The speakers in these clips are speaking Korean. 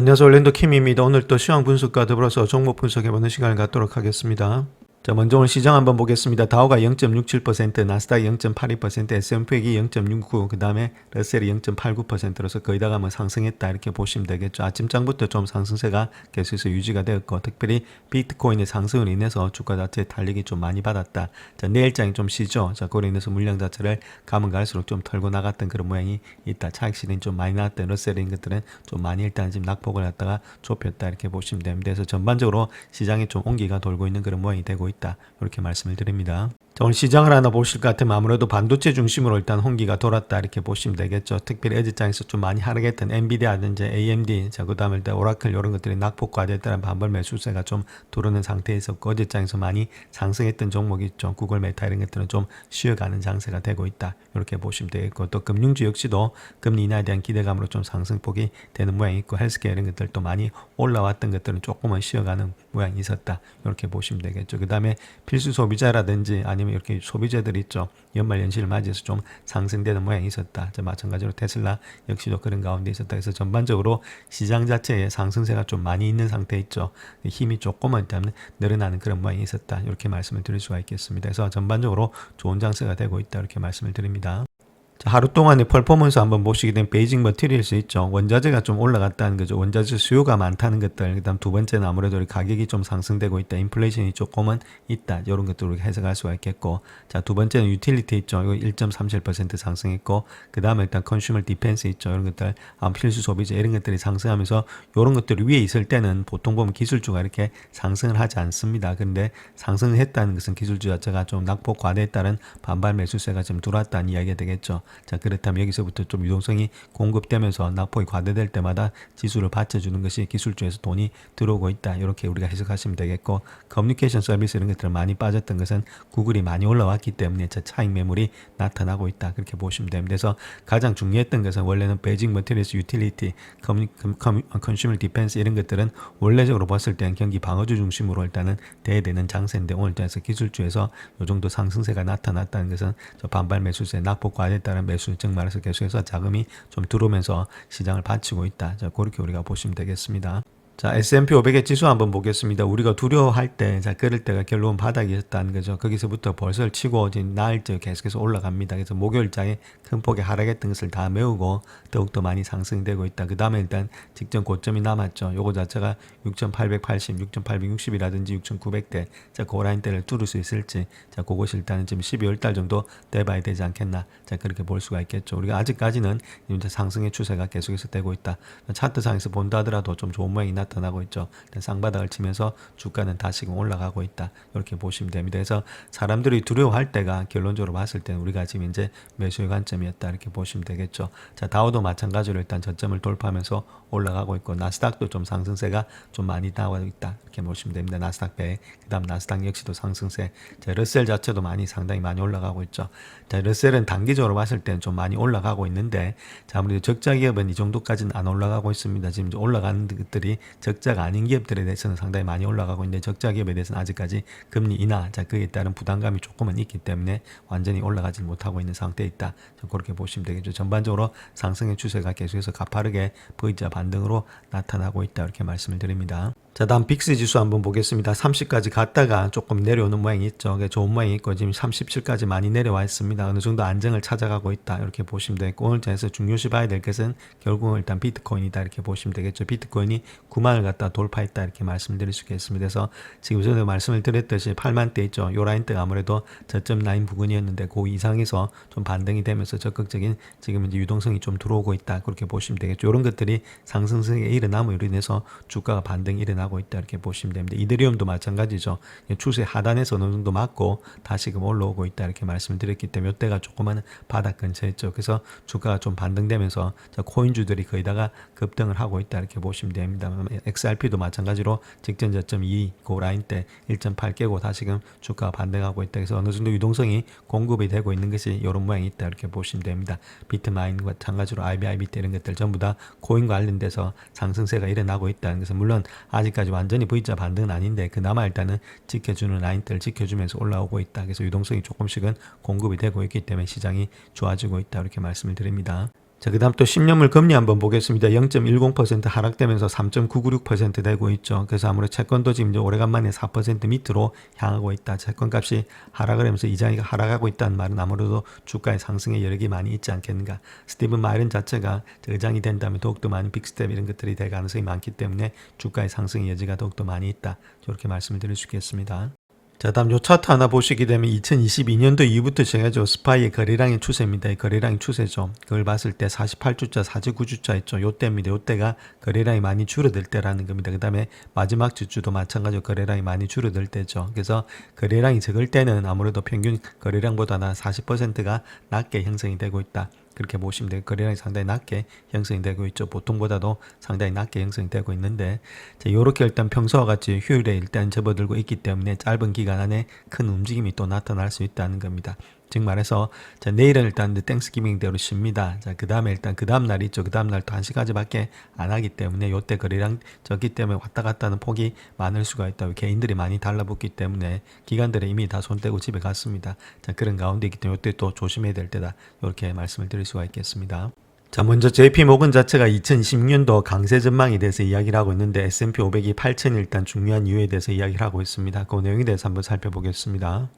안녕하세요. orlando 킴입니다. 오늘 또 시황 분석과 더불어서 종목 분석해보는 시간을 갖도록 하겠습니다. 자, 먼저 오늘 시장 한번 보겠습니다. 다우가 0.67%, 나스닥이 0.82%, S&P이 0.69%, 그 다음에 러셀이 0.89%로서 거의 다가 뭐 상승했다 이렇게 보시면 되겠죠. 아침장부터 좀 상승세가 계속해서 유지가 되었고, 특별히 비트코인의 상승을 인해서 주가 자체에 탄력이 좀 많이 받았다. 자, 내일장이 좀 쉬죠. 자, 그로 인해서 물량 자체를 가면 갈수록 좀 털고 나갔던 그런 모양이 있다. 차익 실현이 좀 많이 나왔던 러셀인 것들은 좀 많이 일단 지금 낙폭을 갖다가 좁혔다 이렇게 보시면 됩니다. 그래서 전반적으로 시장에 좀 온기가 돌고 있는 그런 모양이 되고 있다. 이렇게 말씀을 드립니다. 자, 오늘 시장을 하나 보실 것 같으면 아무래도 반도체 중심으로 일단 홍기가 돌았다 이렇게 보시면 되겠죠. 특별히 어제장에서 좀 많이 하락했던 엔비디아든지 AMD, 자, 그 다음에 일단 오라클 이런 것들이 낙폭 과대에 따른 반발 매수세가 좀 들어오는 상태에 있었고, 어제장에서 많이 상승했던 종목이 있죠. 구글, 메타 이런 것들은 좀 쉬어가는 장세가 되고 있다 이렇게 보시면 되겠고, 또 금융주 역시도 금리 인하에 대한 기대감으로 좀 상승폭이 되는 모양이 있고, 헬스케어 이런 것들도 많이 올라왔던 것들은 조금은 쉬어가는 모양이 있었다 이렇게 보시면 되겠죠. 그 다음에 필수 소비자라든지 아니면 이렇게 소비자들이 있죠. 연말 연시를 맞이해서 좀 상승되는 모양이 있었다. 마찬가지로 테슬라 역시도 그런 가운데 있었다. 그래서 전반적으로 시장 자체에 상승세가 좀 많이 있는 상태에 있죠. 힘이 조금은 일단 늘어나는 그런 모양이 있었다. 이렇게 말씀을 드릴 수가 있겠습니다. 그래서 전반적으로 좋은 장세가 되고 있다. 이렇게 말씀을 드립니다. 자, 하루 동안의 퍼포먼스 한번 보시게 되면 베이징 머티리얼스 있죠. 원자재가 좀 올라갔다는 거죠. 원자재 수요가 많다는 것들. 그 다음 두 번째는 아무래도 가격이 좀 상승되고 있다. 인플레이션이 조금은 있다. 이런 것들을 해석할 수가 있겠고. 자, 두 번째는 유틸리티 있죠. 이거 1.37% 상승했고, 그 다음에 일단 컨슈머 디펜스 있죠. 이런 것들, 필수 소비재 이런 것들이 상승하면서 이런 것들이 위에 있을 때는 보통 보면 기술주가 이렇게 상승을 하지 않습니다. 그런데 상승을 했다는 것은 기술주 자체가 좀 낙폭 과대에 따른 반발 매수세가 좀 들어왔다는 이야기가 되겠죠. 자, 그렇다면 여기서부터 좀 유동성이 공급되면서 낙폭이 과대될 때마다 지수를 받쳐주는 것이 기술주에서 돈이 들어오고 있다. 이렇게 우리가 해석하시면 되겠고, 커뮤니케이션 서비스 이런 것들은 많이 빠졌던 것은 구글이 많이 올라왔기 때문에 차익 매물이 나타나고 있다. 그렇게 보시면 됩니다. 그래서 가장 중요했던 것은 원래는 베이징 머티리얼스 유틸리티, 컨슈머 디펜스 이런 것들은 원래적으로 봤을 때는 경기 방어주 중심으로 일단은 돼야 되는 장세인데, 오늘 장에서 기술주에서 이 정도 상승세가 나타났다는 것은 저 반발 매수세, 낙폭 과대에 따른 매수, 즉 말해서 계속해서 자금이 좀 들어오면서 시장을 받치고 있다. 자, 그렇게 우리가 보시면 되겠습니다. 자, S&P 500의 지수 한번 보겠습니다. 우리가 두려워할 때, 자, 그럴 때가 결국은 바닥이었다는 거죠. 거기서부터 벌써 치고 지금 나흘째 계속해서 올라갑니다. 그래서 목요일장에 큰 폭의 하락했던 것을 다 메우고 더욱더 많이 상승되고 있다. 그 다음에 일단 직전 고점이 남았죠. 요거 자체가 6,880, 6,860이라든지 6,900대, 자, 그 라인대를 뚫을 수 있을지, 자, 그것이 일단은 지금 12월 달 정도 돼봐야 되지 않겠나. 자, 그렇게 볼 수가 있겠죠. 우리가 아직까지는 이제 상승의 추세가 계속해서 되고 있다. 차트상에서 본다 하더라도 좀 좋은 모양이 나타나고 있죠. 쌍바닥을 치면서 주가는 다시금 올라가고 있다. 이렇게 보시면 됩니다. 그래서 사람들이 두려워할 때가 결론적으로 봤을 때는 우리가 지금 이제 매수의 관점이었다. 이렇게 보시면 되겠죠. 자, 다우도 마찬가지로 일단 저점을 돌파하면서 올라가고 있고, 나스닥도 좀 상승세가 좀 많이 나오고 있다. 이렇게 보시면 됩니다. 나스닥 100, 그 다음 나스닥 역시도 상승세. 자, 러셀 자체도 상당히 많이 올라가고 있죠. 자, 러셀은 단기적으로 봤을 때는 좀 많이 올라가고 있는데, 자, 아무래도 적자 기업은 이 정도까지는 안 올라가고 있습니다. 지금 올라가는 것들이 적자가 아닌 기업들에 대해서는 상당히 많이 올라가고 있는데, 적자 기업에 대해서는 아직까지 금리 인하, 자, 그에 따른 부담감이 조금은 있기 때문에 완전히 올라가지 못하고 있는 상태에 있다. 자, 그렇게 보시면 되겠죠. 전반적으로 상승의 추세가 계속해서 가파르게 V자 반등으로 나타나고 있다. 이렇게 말씀을 드립니다. 자, 다음 빅스 지수 한번 보겠습니다. 30까지 갔다가 조금 내려오는 모양이 있죠. 좋은 모양이 있고, 지금 37까지 많이 내려와 있습니다. 어느 정도 안정을 찾아가고 있다. 이렇게 보시면 되겠고, 오늘 장에서 중요시 봐야 될 것은 결국은 일단 비트코인이다. 이렇게 보시면 되겠죠. 비트코인이 9만을 갖다 돌파했다. 이렇게 말씀드릴 수 있겠습니다. 그래서 지금 전에 말씀을 드렸듯이 8만대 있죠. 요 라인대가 아무래도 저점 라인 부근이었는데 그 이상에서 좀 반등이 되면서 적극적인 지금 이제 유동성이 좀 들어오고 있다. 그렇게 보시면 되겠죠. 이런 것들이 상승세에 일어남으로 인해서 주가가 반등이 일어나고 있다. 이렇게 보시면 됩니다. 이더리움도 마찬가지죠. 추세 하단에서 어느 정도 맞고 다시금 올라오고 있다. 이렇게 말씀을 드렸기 때문에 이때가 조그마한 바닥 근처에 있죠. 그래서 주가가 좀 반등되면서 코인주들이 거의다가 급등을 하고 있다. 이렇게 보시면 됩니다. XRP도 마찬가지로 직전 저점 2, 그 라인대 1.8 깨고 다시금 주가가 반등하고 있다. 그래서 어느 정도 유동성이 공급이 되고 있는 것이 이런 모양이 있다. 이렇게 보시면 됩니다. 비트마인과 마찬가지로 IBIBT 이런 것들 전부 다 코인 관련돼서 상승세가 일어나고 있다는 것은, 물론 아직까지 완전히 V자 반등은 아닌데 그나마 일단은 지켜주는 라인대를 지켜주면서 올라오고 있다. 그래서 유동성이 조금씩은 공급이 되고 있기 때문에 시장이 좋아지고 있다. 이렇게 말씀을 드립니다. 자, 그 다음 또 10년물 금리 한번 보겠습니다. 0.10% 하락되면서 3.996% 되고 있죠. 그래서 아무래도 채권도 지금 이제 오래간만에 4% 밑으로 향하고 있다. 채권값이 하락을 하면서 이자가 하락하고 있다는 말은 아무래도 주가의 상승에 여력이 많이 있지 않겠는가. 스티븐 마이런 자체가 의장이 된다면 더욱더 많은 빅스텝 이런 것들이 될 가능성이 많기 때문에 주가의 상승의 여지가 더욱더 많이 있다. 이렇게 말씀을 드릴 수 있겠습니다. 자, 다음 요 차트 하나 보시게 되면 2022년도 이후부터 시작해서 스파이의 거래량의 추세입니다. 이 거래량의 추세죠. 그걸 봤을 때 48주차, 49주차 있죠. 요때입니다. 요때가 거래량이 많이 줄어들 때라는 겁니다. 그 다음에 마지막 주도 마찬가지로 거래량이 많이 줄어들 때죠. 그래서 거래량이 적을 때는 아무래도 평균 거래량보다 40%가 낮게 형성이 되고 있다. 그렇게 보시면 돼요. 거래량이 상당히 낮게 형성이 되고 있죠. 보통보다도 상당히 낮게 형성이 되고 있는데, 이렇게 일단 평소와 같이 휴일에 일단 접어들고 있기 때문에 짧은 기간 안에 큰 움직임이 또 나타날 수 있다는 겁니다. 즉 말해서 내일은 일단 땡스기빙대로 쉽니다. 자, 그 다음에 일단 그 다음 날 있죠. 그 다음 날 또 1시까지밖에 안 하기 때문에 요때 거래량 적기 때문에 왔다 갔다 하는 폭이 많을 수가 있다. 개인들이 많이 달라붙기 때문에 기관들이 이미 다 손 떼고 집에 갔습니다. 자, 그런 가운데 있기 때문에 요때 또 조심해야 될 때다. 이렇게 말씀을 드릴 수가 있겠습니다. 자, 먼저 JP모건 자체가 2016년도 강세 전망에 대해서 이야기를 하고 있는데 S&P 500이 8,000이 일단 중요한 이유에 대해서 이야기를 하고 있습니다. 그 내용에 대해서 한번 살펴보겠습니다.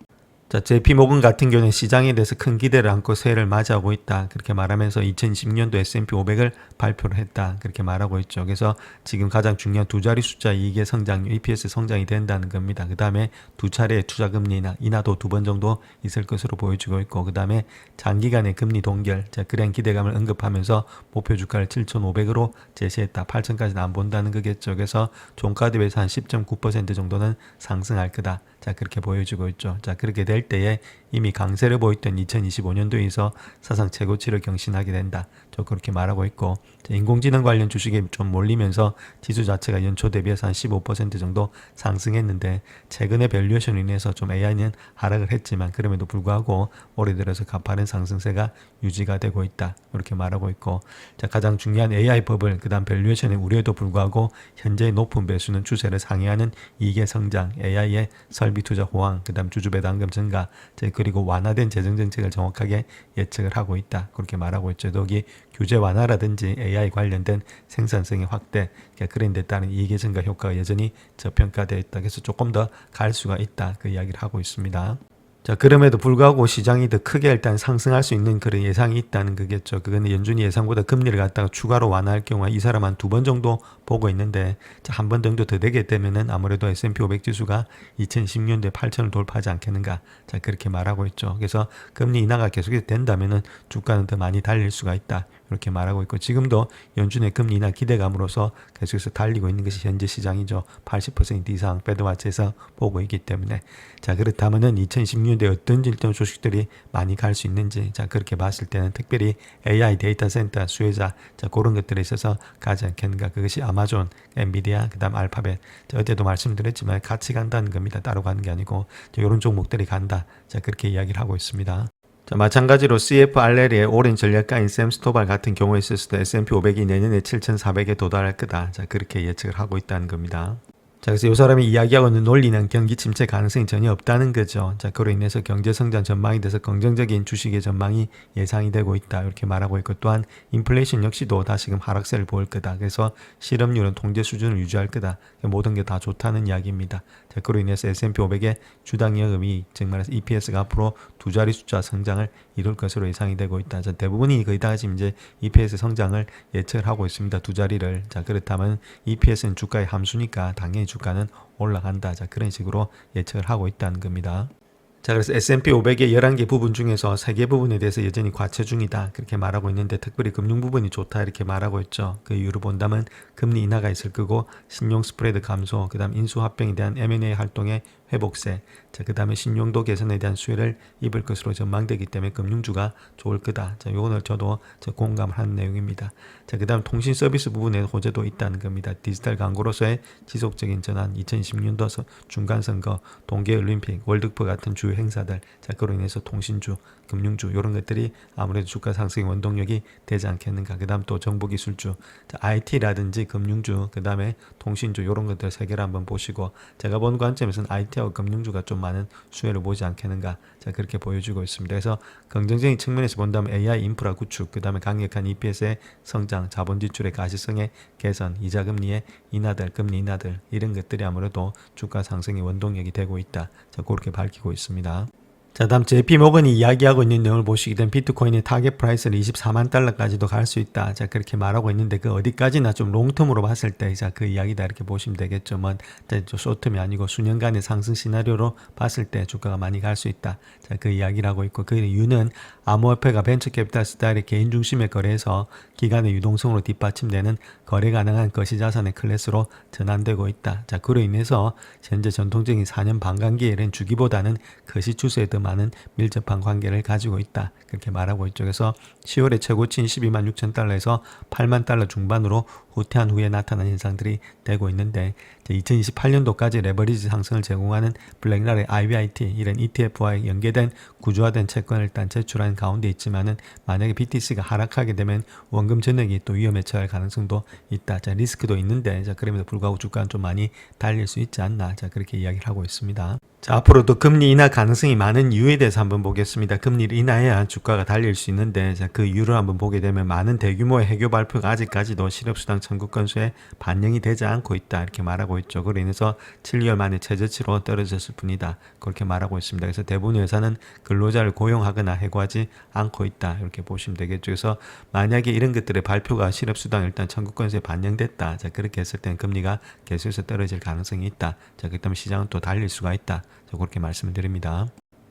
자, JP모건 같은 경우는 시장에 대해서 큰 기대를 안고 새해를 맞이하고 있다. 그렇게 말하면서 2020년도 S&P 500을 발표를 했다. 그렇게 말하고 있죠. 그래서 지금 가장 중요한 두 자리 숫자 이익의 성장, EPS 성장이 된다는 겁니다. 그 다음에 두 차례의 투자금리 인하도 2번 정도 있을 것으로 보여지고 있고, 그 다음에 장기간의 금리 동결, 자, 그런 기대감을 언급하면서 목표 주가를 7,500으로 제시했다. 8,000까지는 안 본다는 거겠죠. 그래서 종가 대비해서 한 10.9% 정도는 상승할 거다. 자, 그렇게 보여지고 있죠. 자, 그렇게 될 때에 이미 강세를 보였던 2025년도에서 사상 최고치를 경신하게 된다. 저 그렇게 말하고 있고, 인공지능 관련 주식이 좀 몰리면서 지수 자체가 연초 대비해서 한 15% 정도 상승했는데, 최근에 밸류에이션으로 인해서 좀 AI는 하락을 했지만 그럼에도 불구하고 올해 들어서 가파른 상승세가 유지가 되고 있다. 이렇게 말하고 있고, 자, 가장 중요한 AI 버블, 그 다음 밸류에이션의 우려에도 불구하고 현재의 높은 배수는 추세를 상회하는 이익의 성장, AI의 설비 투자 호황, 그 다음 주주 배당금 증가, 그리고 완화된 재정 정책을 정확하게 예측을 하고 있다. 그렇게 말하고 있죠. 여기 규제 완화라든지 AI 관련된 생산성의 확대, 그런 데 따른 이익의 증가 효과가 여전히 저평가되어 있다. 그래서 조금 더 갈 수가 있다. 그 이야기를 하고 있습니다. 자, 그럼에도 불구하고 시장이 더 크게 일단 상승할 수 있는 그런 예상이 있다는 거겠죠. 그거는 연준이 예상보다 금리를 갖다가 추가로 완화할 경우에 이 사람 한 2번 정도 보고 있는데, 한 번 정도 더 되게 되면은 아무래도 S&P 500 지수가 2010년도에 8,000을 돌파하지 않겠는가. 자, 그렇게 말하고 있죠. 그래서 금리 인하가 계속해서 된다면은 주가는 더 많이 달릴 수가 있다. 이렇게 말하고 있고, 지금도 연준의 금리 인하 기대감으로서 계속해서 달리고 있는 것이 현재 시장이죠. 80% 이상 패드와치에서 보고 있기 때문에. 자, 그렇다면은 2016년도에 어떤 일정 주식들이 많이 갈 수 있는지, 자, 그렇게 봤을 때는 특별히 AI 데이터 센터 수혜자, 자, 그런 것들에 있어서 가지 않겠는가. 그것이 아마존, 엔비디아, 그 다음 알파벳. 자, 어제도 말씀드렸지만 같이 간다는 겁니다. 따로 가는 게 아니고, 이런 종목들이 간다. 자, 그렇게 이야기를 하고 있습니다. 자, 마찬가지로 CFRL의 오랜 전략가인 샘 스토발 같은 경우에 있었을 때 S&P 500이 내년에 7,400에 도달할 거다. 자, 그렇게 예측을 하고 있다는 겁니다. 자, 그래서 이 사람이 이야기하고 있는 논리는 경기 침체 가능성이 전혀 없다는 거죠. 자, 그로 인해서 경제 성장 전망이 돼서 긍정적인 주식의 전망이 예상이 되고 있다. 이렇게 말하고 있고, 또한 인플레이션 역시도 다시금 하락세를 보일 거다. 그래서 실업률은 통제 수준을 유지할 거다. 모든 게 다 좋다는 이야기입니다. 자, 그로 인해서 S&P 500의 주당 여금이 즉 말해서 EPS가 앞으로 두 자리 숫자 성장을 이룰 것으로 예상이 되고 있다. 자, 대부분이 거의 다 지금 이제 EPS 성장을 예측을 하고 있습니다. 두 자리를. 자, 그렇다면 EPS는 주가의 함수니까 당연히 주가는 올라간다. 자, 그런 식으로 예측을 하고 있다는 겁니다. 자, 그래서 S&P 500의 11개 부분 중에서 3개 부분에 대해서 여전히 과체 중이다. 그렇게 말하고 있는데, 특별히 금융 부분이 좋다. 이렇게 말하고 있죠. 그 이유로 본다면 금리 인하가 있을 거고, 신용 스프레드 감소, 그 다음 인수합병에 대한 M&A 활동의 회복세, 자, 그 다음에 신용도 개선에 대한 수혜를 입을 것으로 전망되기 때문에 금융주가 좋을 거다. 자, 요거는 저도 공감을 하는 내용입니다. 자, 그 다음 통신 서비스 부분에 호재도 있다는 겁니다. 디지털 광고로서의 지속적인 전환, 2020년도 중간선거, 동계올림픽, 월드컵 같은 주요 행사들, 자, 그로 인해서 통신주, 금융주, 이런 것들이 아무래도 주가 상승의 원동력이 되지 않겠는가. 그 다음 또 정보기술주, 자, IT라든지 금융주, 그 다음에 통신주, 이런 것들 세 개를 한번 보시고, 제가 본 관점에서는 IT하고 IT하고 금융주가 좀 많은 수혜를 보지 않겠는가. 자, 그렇게 보여주고 있습니다. 그래서 긍정적인 측면에서 본다면 AI 인프라 구축, 그 다음에 강력한 EPS의 성장, 자본 지출의 가시성의 개선, 이자 금리의 인하들, 금리 인하들 이런 것들이 아무래도 주가 상승의 원동력이 되고 있다. 자, 그렇게 밝히고 있습니다. 자, 다음 JP 모건이 이야기하고 있는 내용을 보시게 되면 비트코인의 타겟 프라이스는 24만 달러까지도 갈 수 있다. 자, 그렇게 말하고 있는데 그 어디까지나 좀 롱텀으로 봤을 때 자, 그 이야기다 이렇게 보시면 되겠죠. 뭐 쇼텀이 아니고 수년간의 상승 시나리오로 봤을 때 주가가 많이 갈 수 있다. 자, 그 이야기를 하고 있고 그 이유는 암호화폐가 벤처 캐피탈 스타일의 개인 중심의 거래에서 기간의 유동성으로 뒷받침되는 거래 가능한 거시자산의 클래스로 전환되고 있다. 자, 그로 인해서 현재 전통적인 4년 반감기에는 주기보다는 거시 추세에 더 많은 밀접한 관계를 가지고 있다. 그렇게 말하고 있죠. 그래서 10월에 최고치인 12만 6천 달러에서 8만 달러 중반으로 후퇴한 후에 나타난 현상들이 되고 있는데 2028년도까지 레버리지 상승을 제공하는 블랙락의 IBIT 이런 ETF와 연계된 구조화된 채권을 일단 제출하는 가운데 있지만은 만약에 BTC가 하락하게 되면 원금 전액이 또 위험에 처할 가능성도 있다. 자, 리스크도 있는데 자, 그럼에도 불구하고 주가는 좀 많이 달릴 수 있지 않나. 자, 그렇게 이야기를 하고 있습니다. 자, 앞으로도 금리 인하 가능성이 많은 이유에 대해서 한번 보겠습니다. 금리를 인하해야 주가가 달릴 수 있는데 자, 그 이유를 한번 보게 되면 많은 대규모의 해교 발표가 아직까지도 실업수당 청구 건수에 반영이 되지 않고 있다. 이렇게 말하고 있죠. 그로 인해서 7개월 만에 최저치로 떨어졌을 뿐이다. 그렇게 말하고 있습니다. 그래서 대부분의 회사는 근로자를 고용하거나 해고하지 않고 있다. 이렇게 보시면 되겠죠. 그래서 만약에 이런 것들의 발표가 실업수당 일단 청구 건수에 반영됐다. 자, 그렇게 했을 때는 금리가 계속해서 떨어질 가능성이 있다. 자, 그 때문에 시장은 또 달릴 수가 있다. 자, 그렇게 말씀을 드립니다.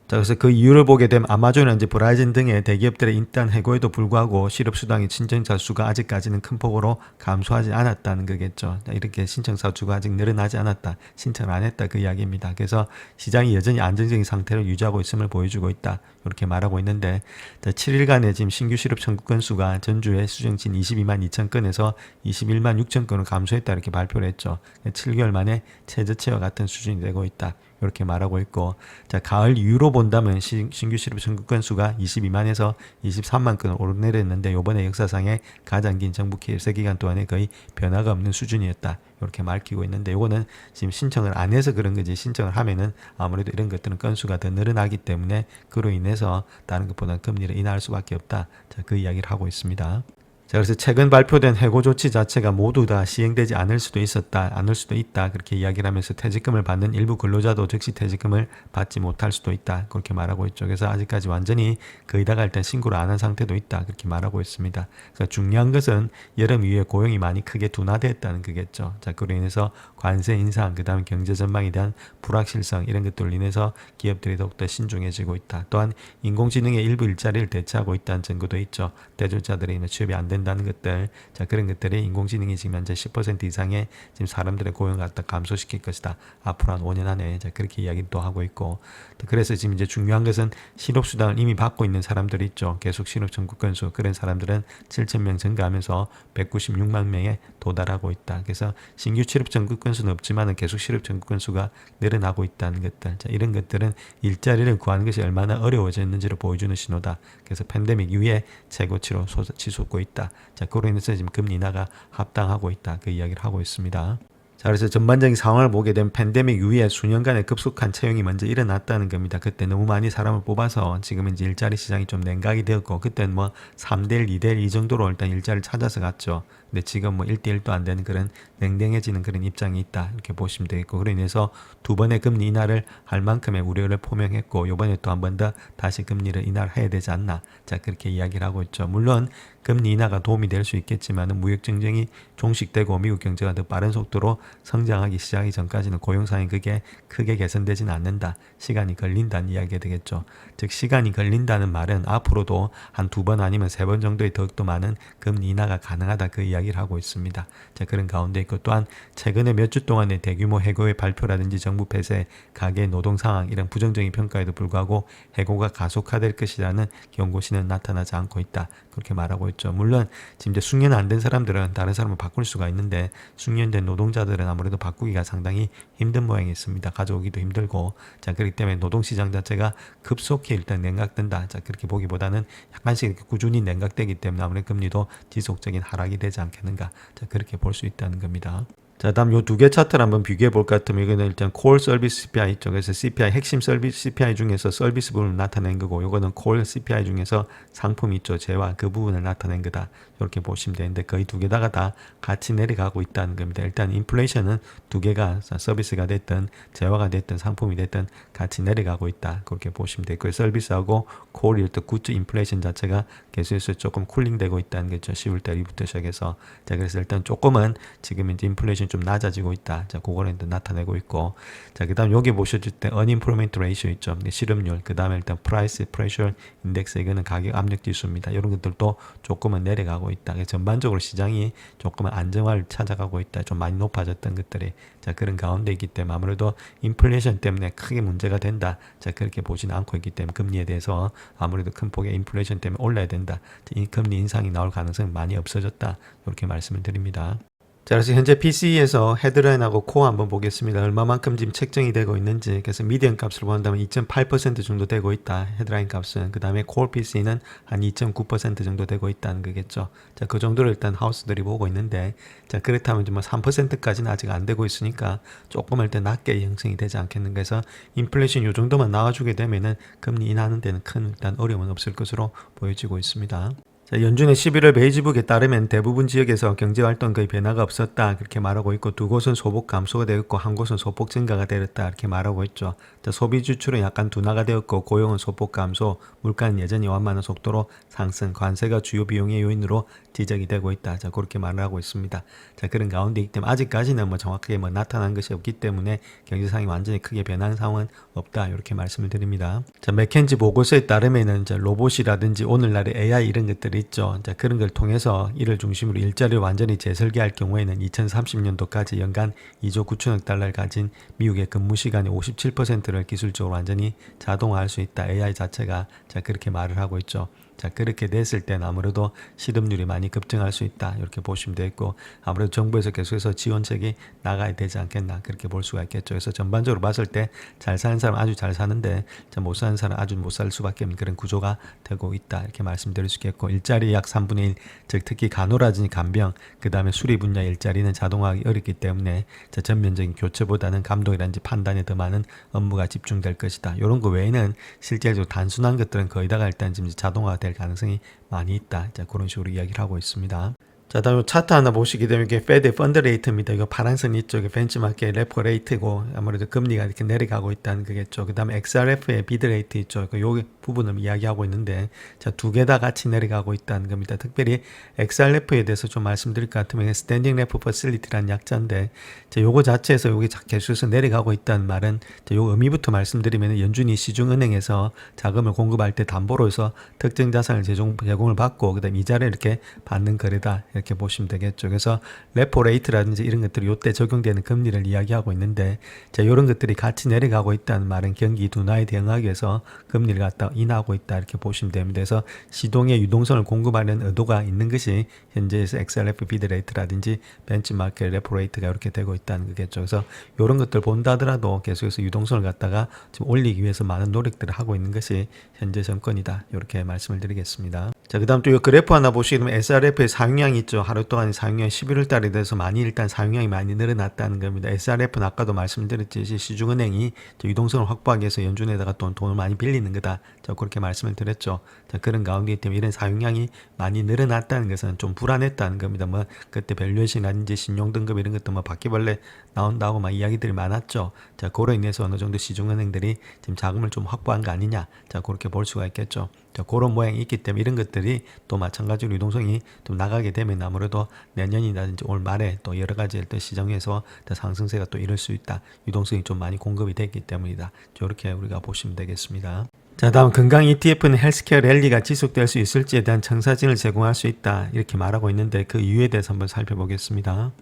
자, 그래서 그 이유를 보게 되면 아마존이나 이제 브라이즌 등의 대기업들의 인단 해고에도 불구하고 실업수당의 신청자 수가 아직까지는 큰 폭으로 감소하지 않았다는 거겠죠. 자, 이렇게 신청자 수가 아직 늘어나지 않았다. 신청을 안 했다. 그 이야기입니다. 그래서 시장이 여전히 안정적인 상태를 유지하고 있음을 보여주고 있다. 이렇게 말하고 있는데 자, 7일간의 지금 신규 실업 청구 건수가 전주에 수정친 22만 2천 건에서 21만 6천 건으로 감소했다. 이렇게 발표를 했죠. 7개월 만에 최저치와 같은 수준이 되고 있다. 이렇게 말하고 있고 자, 가을 이후로 본다면 신규 실업 청구 건수가 22만에서 23만 건을 오르내렸는데 이번에 역사상의 가장 긴 정부 세기간 동안에 거의 변화가 없는 수준이었다. 이렇게 밝히고 있는데 이거는 지금 신청을 안 해서 그런 거지 신청을 하면은 아무래도 이런 것들은 건수가 더 늘어나기 때문에 그로 인해서 다른 것보다 금리를 인하할 수밖에 없다. 자, 그 이야기를 하고 있습니다. 자, 그래서 최근 발표된 해고 조치 자체가 모두 다 시행되지 않을 수도 있었다, 않을 수도 있다. 그렇게 이야기를 하면서 퇴직금을 받는 일부 근로자도 즉시 퇴직금을 받지 못할 수도 있다. 그렇게 말하고 있죠. 그래서 아직까지 완전히 거의 다가 일단 신고를 안 한 상태도 있다. 그렇게 말하고 있습니다. 그래서 중요한 것은 여름 이후에 고용이 많이 크게 둔화됐다는 거겠죠. 자, 그로 인해서 관세 인상, 그 다음에 경제 전망에 대한 불확실성 이런 것들로 인해서 기업들이 더욱더 신중해지고 있다. 또한 인공지능의 일부 일자리를 대체하고 있다는 증거도 있죠. 대졸자들이 취업이 안 된다는 것들, 자, 그런 것들이 인공지능이 지금 현재 10% 이상의 지금 사람들의 고용을 갖다 감소시킬 것이다. 앞으로 한 5년 안에. 자, 그렇게 이야기를 또 하고 있고, 그래서 지금 이제 중요한 것은 실업수당을 이미 받고 있는 사람들이 있죠. 계속 실업 청구 건수, 그런 사람들은 7,000명 증가하면서 196만 명에 도달하고 있다. 그래서 신규 실업 청구 건수는 없지만은 계속 실업 청구 건수가 늘어나고 있다는 것들. 자, 이런 것들은 일자리를 구하는 것이 얼마나 어려워졌는지를 보여주는 신호다. 그래서 팬데믹 이후에 최고치로 치솟고 있다. 자, 그로 인해서 지금 금리 인하가 합당하고 있다. 그 이야기를 하고 있습니다. 자, 그래서 전반적인 상황을 보게 되면 팬데믹 이후에 수년간의 급속한 채용이 먼저 일어났다는 겁니다. 그때 너무 많이 사람을 뽑아서 지금은 이제 일자리 시장이 좀 냉각이 되었고, 그때는 뭐 3대1, 2대1 이 정도로 일단 일자리를 찾아서 갔죠. 근데 지금 뭐 1대1도 안 되는 그런 냉랭해지는 그런 입장이 있다. 이렇게 보시면 되겠고, 그로 인해서 두 번의 금리 인하를 할 만큼의 우려를 포명했고, 이번에 또 한 번 더 다시 금리를 인하를 해야 되지 않나. 자, 그렇게 이야기를 하고 있죠. 물론 금리 인하가 도움이 될 수 있겠지만 무역 경쟁이 종식되고 미국 경제가 더 빠른 속도로 성장하기 시작하기 전까지는 고용 상황이 그게 크게 개선되지는 않는다. 시간이 걸린다는 이야기가 되겠죠. 즉 시간이 걸린다는 말은 앞으로도 한 2번 아니면 3번 정도의 더욱더 많은 금리 인하가 가능하다. 그 이야기를 하고 있습니다. 자, 그런 가운데 있고 또한 최근에 몇 주 동안의 대규모 해고의 발표라든지 정부 폐쇄, 가계 노동 상황 이런 부정적인 평가에도 불구하고 해고가 가속화될 것이라는 경고신은 나타나지 않고 있다. 그렇게 말하고 있죠. 물론 지금 이제 숙련 안 된 사람들은 다른 사람을 바꿀 수가 있는데 숙련된 노동자들은 아무래도 바꾸기가 상당히 힘든 모양이 있습니다. 가져오기도 힘들고, 자, 그렇기 때문에 노동시장 자체가 급속히 일단 냉각된다. 자, 그렇게 보기보다는 약간씩 꾸준히 냉각되기 때문에 아무래도 금리도 지속적인 하락이 되지 않겠는가. 자, 그렇게 볼 수 있다는 겁니다. 자, 다음 요 두 개 차트를 한번 비교해 볼 것 같으면 이거는 일단 콜 서비스 CPI 쪽에서 CPI 핵심 서비스 CPI 중에서 서비스 부분을 나타낸 거고, 요거는 콜 CPI 중에서 상품 있죠, 재화 그 부분을 나타낸 거다. 이렇게 보시면 되는데 거의 두 개다가 다 같이 내려가고 있다는 겁니다. 일단 인플레이션은 두 개가 서비스가 됐든 재화가 됐든 상품이 됐든 같이 내려가고 있다. 그렇게 보시면 되고요. 서비스하고 콜이 또 굿즈 인플레이션 자체가 계속해서 조금 쿨링되고 있다는 거죠. 10월달 이후부터 시작해서. 자, 그래서 일단 조금은 지금 이제 인플레이션 좀 낮아지고 있다. 자, 그거는 나타내고 있고. 자, 그 다음 여기 보셔줄 때 unemployment ratio 있죠. 실업률. 그 다음에 일단 price pressure index, 이거는 가격 압력 지수입니다. 이런 것들도 조금은 내려가고 있다. 전반적으로 시장이 조금은 안정화를 찾아가고 있다. 좀 많이 높아졌던 것들이. 자, 그런 가운데 있기 때문에 아무래도 인플레이션 때문에 크게 문제가 된다. 자, 그렇게 보지는 않고 있기 때문에 금리에 대해서 아무래도 큰 폭의 인플레이션 때문에 올라야 된다. 이 금리 인상이 나올 가능성이 많이 없어졌다. 이렇게 말씀을 드립니다. 자, 그래서 현재 PC에서 헤드라인하고 코어 한번 보겠습니다. 얼마만큼 지금 책정이 되고 있는지. 그래서 미디언 값을 본다면 2.8% 정도 되고 있다. 헤드라인 값은. 그 다음에 콜 PC는 한 2.9% 정도 되고 있다는 거겠죠. 자, 그 정도를 일단 하우스들이 보고 있는데, 자, 그렇다면 좀 3%까지는 아직 안 되고 있으니까 조금 일단 낮게 형성이 되지 않겠는가 해서 인플레이션 요 정도만 나와주게 되면은 금리 인하하는 데는 큰 일단 어려움은 없을 것으로 보여지고 있습니다. 자, 연준의 11월 베이지북에 따르면 대부분 지역에서 경제활동 거의 변화가 없었다. 그렇게 말하고 있고, 두 곳은 소폭 감소가 되었고, 한 곳은 소폭 증가가 되었다. 이렇게 말하고 있죠. 자, 소비 지출은 약간 둔화가 되었고, 고용은 소폭 감소, 물가는 여전히 완만한 속도로 상승, 관세가 주요 비용의 요인으로 지적이 되고 있다. 자, 그렇게 말을 하고 있습니다. 자, 그런 가운데 있기 때문에 아직까지는 정확하게 나타난 것이 없기 때문에 경제상이 완전히 크게 변한 상황은 없다. 이렇게 말씀을 드립니다. 자, 맥켄지 보고서에 따르면은 로봇이라든지 오늘날의 AI 이런 것들이 있죠. 자, 그런 걸 통해서 이를 중심으로 일자리를 완전히 재설계할 경우에는 2030년도까지 연간 2조 9천억 달러를 가진 미국의 근무 시간의 57%를 기술적으로 완전히 자동화할 수 있다. AI 자체가. 자, 그렇게 말을 하고 있죠. 자, 그렇게 됐을 때는 아무래도 실업률이 많이 급증할 수 있다. 이렇게 보시면 되겠고, 아무래도 정부에서 계속해서 지원책이 나가야 되지 않겠나. 그렇게 볼 수가 있겠죠. 그래서 전반적으로 봤을 때 잘 사는 사람 아주 잘 사는데, 못 사는 사람 아주 못 살 수밖에 없는 그런 구조가 되고 있다. 이렇게 말씀드릴 수 있겠고, 일자리 약 3분의 1, 즉 특히 간호라든지 간병, 그 다음에 수리 분야 일자리는 자동화하기 어렵기 때문에 전면적인 교체보다는 감독이라든지 판단에 더 많은 업무가 집중될 것이다. 이런 거 외에는 실제적으로 단순한 것들은 거의 다가 일단 지금 자동화가 될 가능성이 많이 있다. 자, 그런 식으로 이야기를 하고 있습니다. 자, 다음 차트 하나 보시게 되면 이게 페드 펀드 레이트입니다. 이거 파란선 이쪽에 벤치마크의 레포 레이트고, 아무래도 금리가 이렇게 내려가고 있다는 거겠죠. 그 다음에 XRF의 비드 레이트 있죠. 요 부분을 이야기하고 있는데, 자, 두 개 다 같이 내려가고 있다는 겁니다. 특별히 XRF에 대해서 좀 말씀드릴 것 같으면 스탠딩 레포 퍼실리티라는 약자인데, 자, 요거 자체에서 요게 계속해서 내려가고 있다는 말은, 자, 요 의미부터 말씀드리면 연준이 시중은행에서 자금을 공급할 때 담보로서 특정 자산을 제공을 받고, 그 다음 이자를 이렇게 받는 거래다. 이렇게 보시면 되겠죠. 그래서 레포 레이트라든지 이런 것들이 요때 적용되는 금리를 이야기하고 있는데, 자, 이런 것들이 같이 내려가고 있다는 말은 경기 둔화에 대응하기 위해서 금리를 갖다 인하하고 있다. 이렇게 보시면 됩니다. 그래서 시동의 유동성을 공급하는 의도가 있는 것이 현재에서 XRF 비드 레이트라든지 벤치마크 레포 레이트가 이렇게 되고 있다는 거겠죠. 그래서 이런 것들 본다 하더라도 계속해서 유동성을 갖다가 지금 올리기 위해서 많은 노력들을 하고 있는 것이 현재 정권이다. 이렇게 말씀을 드리겠습니다. 자, 그 다음 또 이 그래프 하나 보시게 되면 SRF의 사용량이 있죠. 하루 동안 사용량이 11월 달에 돼서 일단 사용량이 많이 늘어났다는 겁니다. SRF는 아까도 말씀드렸듯이 시중은행이 유동성을 확보하기 위해서 연준에다가 돈을 많이 빌리는 거다. 자, 그렇게 말씀을 드렸죠. 자, 그런 가운데 때문에 이런 사용량이 많이 늘어났다는 것은 좀 불안했다는 겁니다. 그때 밸류에이션이라든지 신용등급 이런 것도 바퀴벌레 나온다고 이야기들이 많았죠. 자, 그로 인해서 어느 정도 시중은행들이 지금 자금을 좀 확보한 거 아니냐. 자, 그렇게 볼 수가 있겠죠. 자, 그런 모양이 있기 때문에 이런 것들이 또 마찬가지로 유동성이 좀 나가게 되면 아무래도 내년이라든지 올 말에 또 여러 가지 시장에서 상승세가 또 이럴 수 있다. 유동성이 좀 많이 공급이 됐기 때문이다. 이렇게 우리가 보시면 되겠습니다. 자, 다음 건강 ETF는 헬스케어 랠리가 지속될 수 있을지에 대한 청사진을 제공할 수 있다. 이렇게 말하고 있는데 그 이유에 대해서 한번 살펴보겠습니다.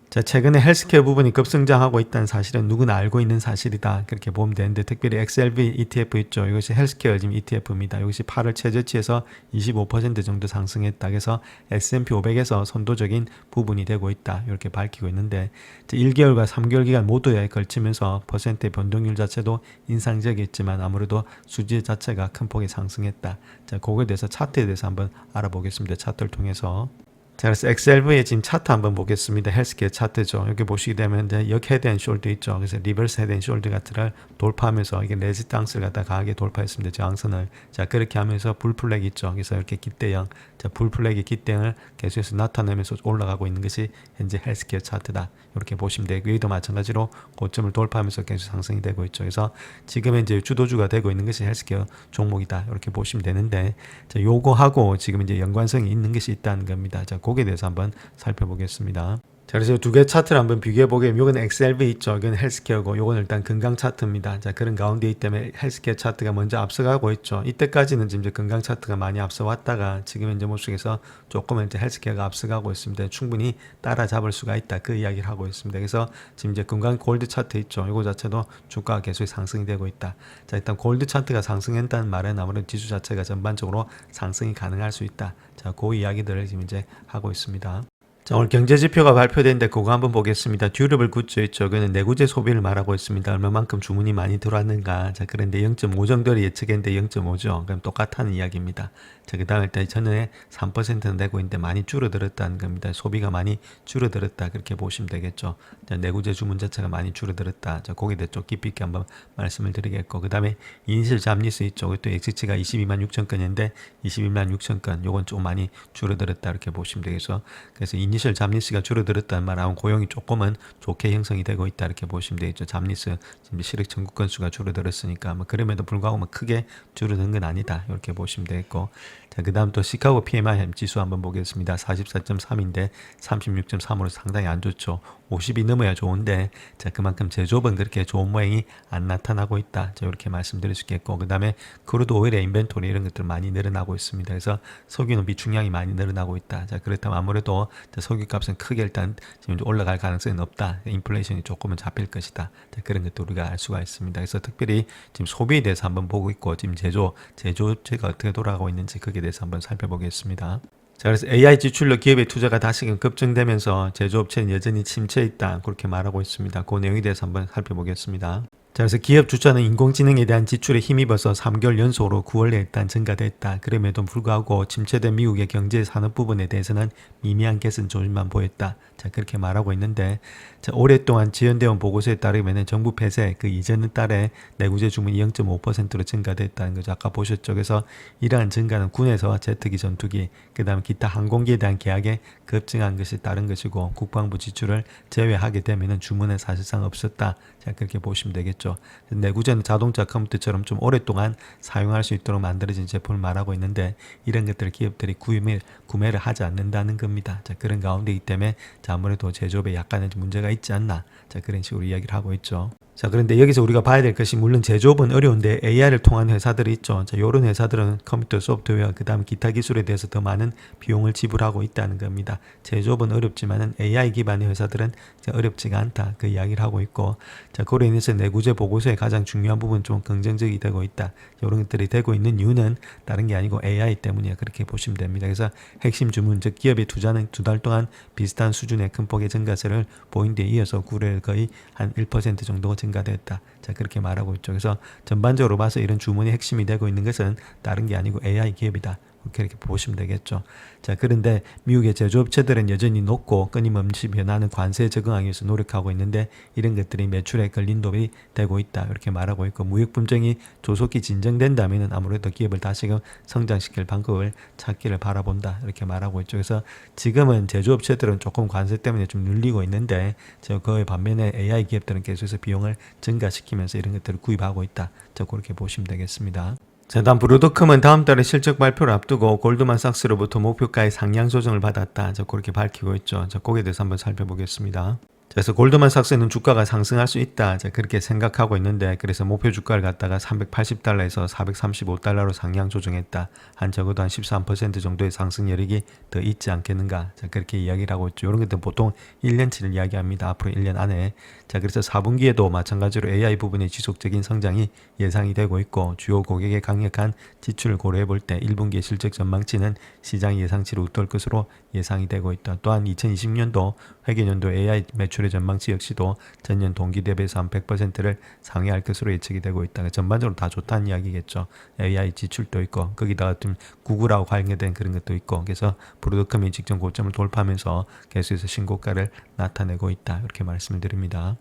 자, 최근에 헬스케어 부분이 급성장하고 있다는 사실은 누구나 알고 있는 사실이다. 그렇게 보면 되는데, 특별히 XLV ETF 있죠. 이것이 헬스케어 지금 ETF입니다. 이것이 8월 최저치에서 25% 정도 상승했다. 그래서 S&P 500에서 선도적인 부분이 되고 있다. 이렇게 밝히고 있는데, 1개월과 3개월 기간 모두에 걸치면서 퍼센트의 변동률 자체도 인상적이었지만 아무래도 수지 자체가 큰 폭의 상승했다. 자, 그거에 대해서 차트에 대해서 한번 알아보겠습니다. 차트를 통해서. 자, 그래서 엑셀V의 지금 차트 한번 보겠습니다. 헬스케어 차트죠. 여기 보시게 되면 이제 역 헤드 앤 숄더 있죠. 그래서 리버스 헤드 앤 숄더 같은를 돌파하면서 이게 레지스탕스를 갖다 강하게 돌파했습니다. 저항선을. 자, 그렇게 하면서 불플렉 있죠. 그래서 이렇게 깃대형, 자, 불플렉의 깃대형을 계속해서 나타내면서 올라가고 있는 것이 현재 헬스케어 차트다. 이렇게 보시면 되고, 여기도 마찬가지로 고점을 돌파하면서 계속 상승이 되고 있죠. 그래서 지금 이제 주도주가 되고 있는 것이 헬스케어 종목이다. 이렇게 보시면 되는데, 자, 요거하고 지금 이제 연관성이 있는 것이 있다는 겁니다. 자, 거기에 대해서 한번 살펴보겠습니다. 자, 그래서 두 개 차트를 한번 비교해 보게. 요건 엑셀V 있죠. 이건 헬스케어고, 요건 일단 건강 차트입니다. 자, 그런 가운데 있기 때문에 헬스케어 차트가 먼저 앞서가고 있죠. 이때까지는 지금 이제 건강 차트가 많이 앞서 왔다가 지금 현재 모습에서 조금 이제 헬스케어가 앞서가고 있습니다. 충분히 따라잡을 수가 있다. 그 이야기를 하고 있습니다. 그래서 지금 이제 건강 골드 차트 있죠. 요거 자체도 주가가 계속 상승이 되고 있다. 자, 일단 골드 차트가 상승한다는 말은 아무래도 지수 자체가 전반적으로 상승이 가능할 수 있다. 자, 그 이야기들을 지금 이제 하고 있습니다. 자, 오늘 경제지표가 발표된데 그거 한번 보겠습니다. 듀러블 굿즈 있죠. 그는 내구재 소비를 말하고 있습니다. 얼마만큼 주문이 많이 들어왔는가. 자, 그런데 0.5 정도를 예측했는데 0.5죠. 그럼 똑같다는 이야기입니다. 자, 그 다음에 일단 전에 3%는 내고 있는데 많이 줄어들었다는 겁니다. 소비가 많이 줄어들었다. 그렇게 보시면 되겠죠. 자, 내구재 주문 자체가 많이 줄어들었다. 자, 거기에 대해 좀 깊이 있게 한번 말씀을 드리겠고. 그 다음에 이니셜 잡리스 있죠. 또 엑시치가 22만 6천 건인데 21만 6천 건. 요건 좀 많이 줄어들었다. 이렇게 보시면 되겠죠. 그래서 이니셜 잡리스가 줄어들었다는 말하면 고용이 조금은 좋게 형성이 되고 있다. 이렇게 보시면 되겠죠. 잡리스 지금 실익 청구 건수가 줄어들었으니까 뭐 그럼에도 불구하고 뭐 크게 줄어든 건 아니다. 이렇게 보시면 되겠고. 자, 그 다음 또 시카고 PMI 지수 한번 보겠습니다. 44.3인데 36.3으로 상당히 안 좋죠. 50이 넘어야 좋은데, 자, 그만큼 제조업은 그렇게 좋은 모양이 안 나타나고 있다. 자, 이렇게 말씀드릴 수 있겠고, 그 다음에 크루드 오일의 인벤토리 이런 것들 많이 늘어나고 있습니다. 그래서 석유는 비축량이 많이 늘어나고 있다. 자, 그렇다면 아무래도 석유값은 크게 일단 지금 올라갈 가능성은 없다. 인플레이션이 조금은 잡힐 것이다. 자, 그런 것도 우리가 알 수가 있습니다. 그래서 특별히 지금 소비에 대해서 한번 보고 있고, 지금 제조업체가 어떻게 돌아가고 있는지 거기에 대해서 한번 살펴보겠습니다. 자, 그래서 AI 지출로 기업의 투자가 다시금 급증되면서 제조업체는 여전히 침체에 있다. 그렇게 말하고 있습니다. 그 내용에 대해서 한번 살펴보겠습니다. 자, 그래서 기업 주차는 인공지능에 대한 지출에 힘입어서 3개월 연속으로 9월에 일단 증가됐다. 그럼에도 불구하고 침체된 미국의 경제 산업 부분에 대해서는 미미한 개선 조짐만 보였다. 자, 그렇게 말하고 있는데, 자, 오랫동안 지연되어 온 보고서에 따르면 정부 폐쇄 그 이전 달에 내구재 주문이 0.5%로 증가됐다는 거죠. 아까 보셨죠. 그래서 이러한 증가는 군에서 제트기, 전투기, 그 다음 기타 항공기에 대한 계약에 급증한 것이 다른 것이고, 국방부 지출을 제외하게 되면 주문은 사실상 없었다. 자, 그렇게 보시면 되겠죠. 내구재는 자동차, 컴퓨터처럼 좀 오랫동안 사용할 수 있도록 만들어진 제품을 말하고 있는데, 이런 것들을 기업들이 구매를 하지 않는다는 겁니다. 자, 그런 가운데이기 때문에 자, 아무래도 제조업에 약간의 문제가 있지 않나. 자, 그런 식으로 이야기를 하고 있죠. 자, 그런데 여기서 우리가 봐야 될 것이, 물론 제조업은 어려운데 AI를 통한 회사들이 있죠. 자, 요런 회사들은 컴퓨터 소프트웨어, 그 다음 기타 기술에 대해서 더 많은 비용을 지불하고 있다는 겁니다. 제조업은 어렵지만은 AI 기반의 회사들은 어렵지가 않다. 그 이야기를 하고 있고, 자, 그로 인해서 내구재 보고서의 가장 중요한 부분 좀 긍정적이 되고 있다. 이런 것들이 되고 있는 이유는 다른 게 아니고 AI 때문이야. 그렇게 보시면 됩니다. 그래서 핵심 주문, 즉 기업의 투자는 두 달 동안 비슷한 수준의 큰 폭의 증가세를 보인 데 이어서 9월 거의 한 1% 정도 증가되었다. 자, 그렇게 말하고 있죠. 그래서 전반적으로 봐서 이런 주문의 핵심이 되고 있는 것은 다른 게 아니고 AI 기업이다. 그렇게 보시면 되겠죠. 자, 그런데 미국의 제조업체들은 여전히 높고 끊임없이 변하는 관세에 적응하기 위해서 노력하고 있는데, 이런 것들이 매출에 걸림돌이 되고 있다. 이렇게 말하고 있고, 무역 분쟁이 조속히 진정된다면 아무래도 기업을 다시금 성장시킬 방법을 찾기를 바라본다. 이렇게 말하고 있죠. 그래서 지금은 제조업체들은 조금 관세 때문에 좀 눌리고 있는데, 그의 반면에 AI 기업들은 계속해서 비용을 증가시키면서 이런 것들을 구입하고 있다. 자, 그렇게 보시면 되겠습니다. 자, 다음 브루드컴은 다음 달에 실적 발표를 앞두고 골드만삭스로부터 목표가의 상향 조정을 받았다. 자, 그렇게 밝히고 있죠. 자, 거기에 대해서 한번 살펴보겠습니다. 그래서 골드만삭스는 주가가 상승할 수 있다. 자, 그렇게 생각하고 있는데, 그래서 목표 주가를 갖다가 380달러에서 435달러로 상향 조정했다. 한 적어도 한 13% 정도의 상승 여력이 더 있지 않겠는가. 자, 그렇게 이야기를 하고 있죠. 이런 것들은 보통 1년치를 이야기합니다. 앞으로 1년 안에. 자, 그래서 4분기에도 마찬가지로 AI 부분의 지속적인 성장이 예상이 되고 있고, 주요 고객의 강력한 지출을 고려해 볼 때 1분기의 실적 전망치는 시장 예상치를 웃돌 것으로 예상이 되고 있다. 또한 2020년도 회계연도 AI 매출의 전망치 역시도 전년 동기 대비해서 한 100%를 상회할 것으로 예측이 되고 있다. 전반적으로 다 좋다는 이야기겠죠. AI 지출도 있고 거기다가 좀 구글하고 관계된 그런 것도 있고 그래서 브로드컴이 직전 고점을 돌파하면서 계속해서 신고가를 나타내고 있다. 이렇게 말씀을 드립니다.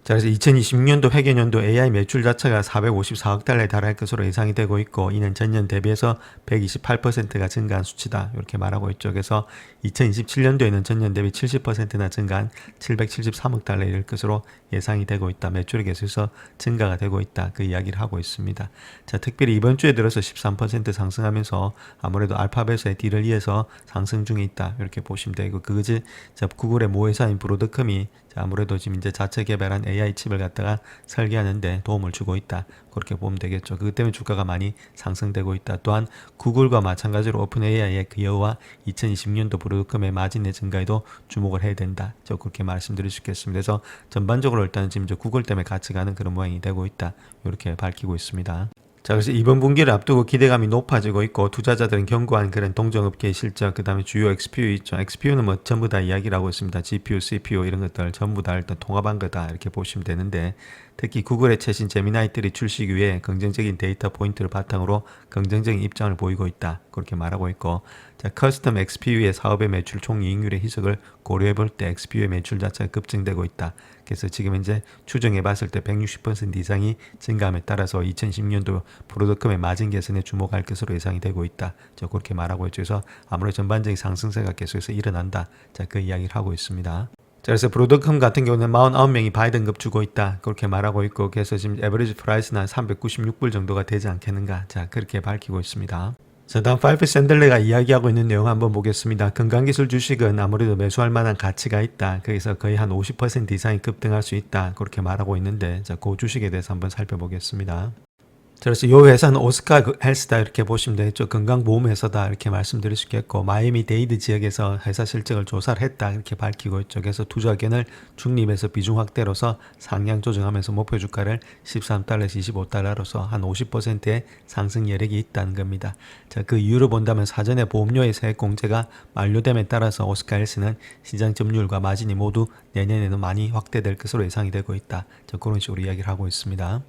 자, 그래서 2026년도 회계연도 AI 매출 자체가 454억 달러에 달할 것으로 예상이 되고 있고 이는 전년 대비해서 128%가 증가한 수치다. 이렇게 말하고 있죠. 그래서 2027년도에는 전년 대비 70%나 증가한 773억 달러에 이를 것으로 예상이 되고 있다. 매출이 계속해서 증가가 되고 있다. 그 이야기를 하고 있습니다. 자, 특별히 이번 주에 들어서 13% 상승하면서 아무래도 알파벳의 뒤를 이어서 상승 중에 있다. 이렇게 보시면 되고 그것이 구글의 모회사인 브로드컴이 아무래도 지금 이제 자체 개발한 AI 칩을 갖다가 설계하는데 도움을 주고 있다. 그렇게 보면 되겠죠. 그것 때문에 주가가 많이 상승되고 있다. 또한 구글과 마찬가지로 오픈 AI의 기여와 2020년도 브로드컴의 마진의 증가에도 주목을 해야 된다. 저 그렇게 말씀드릴 수 있겠습니다. 그래서 전반적으로 일단 지금 구글 때문에 같이 가는 그런 모양이 되고 있다. 이렇게 밝히고 있습니다. 자, 그래서 이번 분기를 앞두고 기대감이 높아지고 있고 투자자들은 견고한 그런 동종업계의 실적, 그 다음에 주요 XPU 있죠. XPU는 뭐 전부 다 이야기를 하고 있습니다. GPU, CPU 이런 것들 전부 다 일단 통합한 거다 이렇게 보시면 되는데 특히 구글의 최신 제미나이3 출시 이후에 긍정적인 데이터 포인트를 바탕으로 긍정적인 입장을 보이고 있다. 그렇게 말하고 있고 자, 커스텀 XPU의 사업의 매출 총이익률의 희석을 고려해 볼 때 XPU의 매출 자체가 급증되고 있다. 그래서 지금 이제 추정해 봤을 때 160% 이상이 증가함에 따라서 2010년도 브로드컴의 마진 개선에 주목할 것으로 예상이 되고 있다. 저 그렇게 말하고 있죠. 그래서 아무래도 전반적인 상승세가 계속해서 일어난다. 자, 그 이야기를 하고 있습니다. 자, 그래서 브로드컴 같은 경우는 49명이 바이 등급 주고 있다. 그렇게 말하고 있고 그래서 지금 에버리지 프라이스는 한 396불 정도가 되지 않겠는가. 자, 그렇게 밝히고 있습니다. 자, 다음 파이프 샌들레가 이야기하고 있는 내용 한번 보겠습니다. 건강기술 주식은 아무래도 매수할 만한 가치가 있다. 거기서 거의 한 50% 이상이 급등할 수 있다. 그렇게 말하고 있는데 자, 그 주식에 대해서 한번 살펴보겠습니다. 그래서 이 회사는 오스카 헬스다 이렇게 보시면 되겠죠. 건강보험회사다 이렇게 말씀드릴 수 있겠고 마이애미 데이드 지역에서 회사 실적을 조사를 했다 이렇게 밝히고 있죠. 그래서 투자 의견을 중립에서 비중 확대로서 상향 조정하면서 목표 주가를 13달러에서 25달러로서 한 50%의 상승 여력이 있다는 겁니다. 자, 그 이유를 본다면 사전에 보험료의 세액 공제가 만료됨에 따라서 오스카 헬스는 시장 점유율과 마진이 모두 내년에는 많이 확대될 것으로 예상이 되고 있다. 자, 그런 식으로 이야기를 하고 있습니다.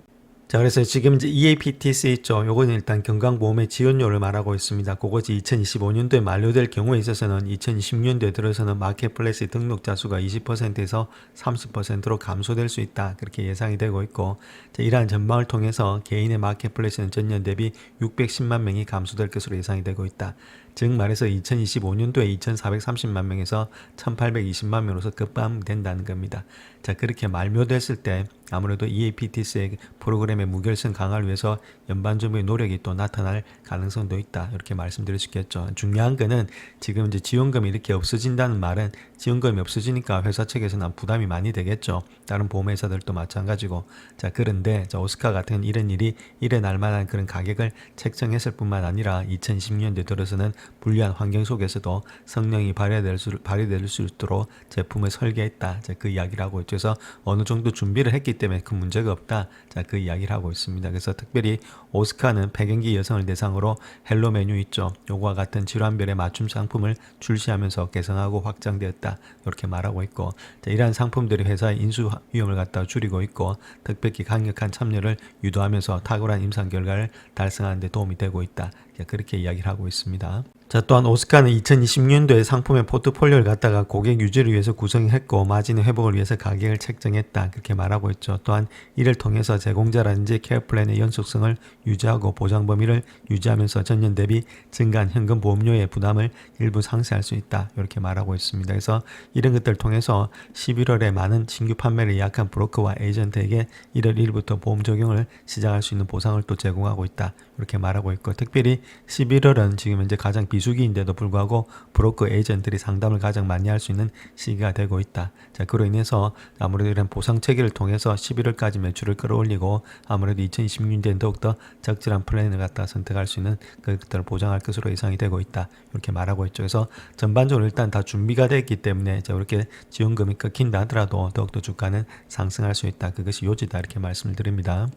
자, 그래서 지금 이제 EAPTC 있죠. 요거는 일단 건강보험의 지원료를 말하고 있습니다. 그것이 2025년도에 만료될 경우에 있어서는 2020년도에 들어서는 마켓플레이스 등록자 수가 20%에서 30%로 감소될 수 있다. 그렇게 예상이 되고 있고, 자, 이러한 전망을 통해서 개인의 마켓플레이스는 전년 대비 610만 명이 감소될 것으로 예상이 되고 있다. 즉 말해서 2025년도에 2,430만 명에서 1,820만 명으로서 급감된다는 겁니다. 자, 그렇게 만료됐을 때 아무래도 EAPTC의 프로그램의 무결성 강화를 위해서 연반정부의 노력이 또 나타날 가능성도 있다. 이렇게 말씀드릴 수 있겠죠. 중요한 거는 지금 이제 지원금이 이렇게 없어진다는 말은 지원금이 없어지니까 회사 측에서는 부담이 많이 되겠죠. 다른 보험회사들도 마찬가지고. 자, 그런데 오스카 같은 이런 일이 일어날 만한 그런 가격을 책정했을 뿐만 아니라 2020년대 들어서는 불리한 환경 속에서도 성능이 발휘될 수 있도록 제품을 설계했다. 자, 그 이야기를 하고 있죠. 그래서 어느 정도 준비를 했기 때문에 그 문제가 없다. 자, 그 이야기를 하고 있습니다. 그래서 특별히 오스카는 폐경기 여성을 대상으로 헬로 메뉴 있죠. 요거와 같은 질환별의 맞춤 상품을 출시하면서 개성하고 확장되었다. 이렇게 말하고 있고, 자, 이러한 상품들이 회사의 인수 위험을 갖다 줄이고 있고, 특별히 강력한 참여를 유도하면서 탁월한 임상 결과를 달성하는 데 도움이 되고 있다. 자, 그렇게 이야기를 하고 있습니다. 자, 또한 오스카는 2020년도에 상품의 포트폴리오를 갖다가 고객 유지를 위해서 구성했고 마진의 회복을 위해서 가격을 책정했다. 그렇게 말하고 있죠. 또한 이를 통해서 제공자라든지 케어 플랜의 연속성을 유지하고 보장 범위를 유지하면서 전년 대비 증가한 현금 보험료의 부담을 일부 상쇄할 수 있다. 이렇게 말하고 있습니다. 그래서 이런 것들을 통해서 11월에 많은 신규 판매를 예약한 브로커와 에이전트에게 1월 1일부터 보험 적용을 시작할 수 있는 보상을 또 제공하고 있다. 이렇게 말하고 있고, 특별히 11월은 지금 현재 가장 비수기인데도 불구하고 브로커 에이전트들이 상담을 가장 많이 할 수 있는 시기가 되고 있다. 자, 그로 인해서 아무래도 이런 보상 체계를 통해서 11월까지 매출을 끌어올리고 아무래도 2026년도엔 더욱더 적절한 플랜을 갖다 선택할 수 있는 그것들을 보장할 것으로 예상이 되고 있다. 이렇게 말하고 있죠. 그래서 전반적으로 일단 다 준비가 됐기 때문에 이렇게 지원금이 꺾인다 하더라도 더욱더 주가는 상승할 수 있다. 그것이 요지다. 이렇게 말씀을 드립니다.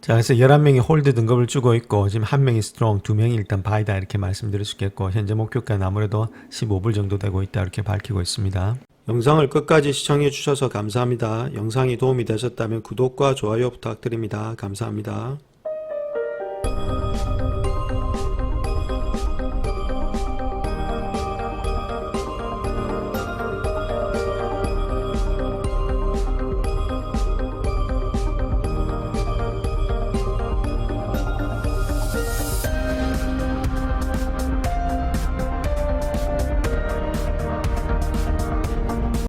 자, 그래서 11명이 홀드 등급을 주고 있고 지금 1명이 스트롱, 2명이 일단 바이다 이렇게 말씀드릴 수 있겠고 현재 목표가는 아무래도 15불 정도 되고 있다 이렇게 밝히고 있습니다. 영상을 끝까지 시청해 주셔서 감사합니다. 영상이 도움이 되셨다면 구독과 좋아요 부탁드립니다. 감사합니다.